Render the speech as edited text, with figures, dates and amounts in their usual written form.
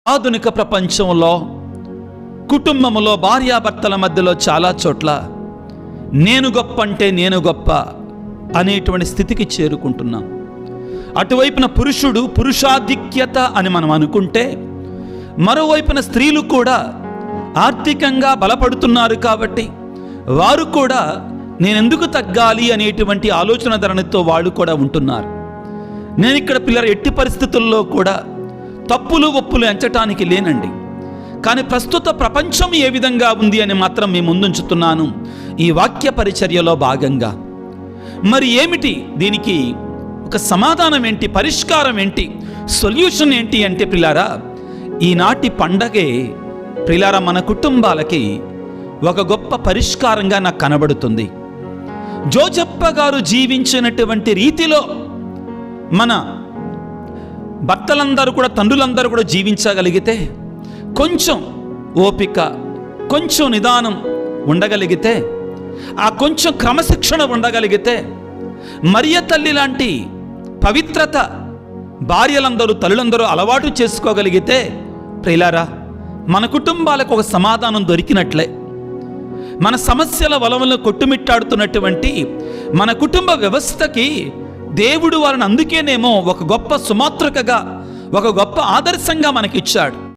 ఆధునిక ప్రపంచంలో కుటుంబంలో భార్యాభర్తల మధ్యలో చాలా చోట్ల నేను గొప్ప అంటే నేను గొప్ప అనేటువంటి స్థితికి చేరుకుంటున్నాం. అటువైపున పురుషుడు పురుషాధిక్యత అని మనం అనుకుంటే, మరోవైపున స్త్రీలు కూడా ఆర్థికంగా బలపడుతున్నారు కాబట్టి వారు కూడా నేనెందుకు తగ్గాలి అనేటువంటి ఆలోచన ధోరణితో వాళ్ళు కూడా ఉంటున్నారు. నేను ఇక్కడ పిల్లలు ఎట్టి పరిస్థితుల్లో కూడా తప్పులు ఒప్పులు ఎంచటానికి లేనండి. కానీ ప్రస్తుత ప్రపంచం ఏ విధంగా ఉంది అని మాత్రం మీ ముందుంచుతున్నాను ఈ వాక్య పరిచర్యలో భాగంగా. మరి ఏమిటి దీనికి ఒక సమాధానం ఏంటి, పరిష్కారం ఏంటి, సొల్యూషన్ ఏంటి అంటే ప్రిలారా, ఈనాటి పండగే ప్రిలారా మన కుటుంబాలకి ఒక గొప్ప పరిష్కారంగా నాకు కనబడుతుంది. జోజప్ప గారు జీవించినటువంటి రీతిలో మన భర్తలందరూ కూడా తండ్రులందరూ కూడా జీవించగలిగితే, కొంచెం ఓపిక, కొంచెం నిదానం ఉండగలిగితే, ఆ కొంచెం క్రమశిక్షణ ఉండగలిగితే, మరియ తల్లి లాంటి పవిత్రత భార్యలందరూ తల్లులందరూ అలవాటు చేసుకోగలిగితే ప్రియులారా, మన కుటుంబాలకు ఒక సమాధానం దొరికినట్లే. మన సమస్యల వలవలను కొట్టుమిట్టాడుతున్నటువంటి మన కుటుంబ వ్యవస్థకి దేవుడు వారిని అందుకేనేమో ఒక గొప్ప సుమాతృకగా, ఒక గొప్ప ఆదర్శంగా మనకిచ్చాడు.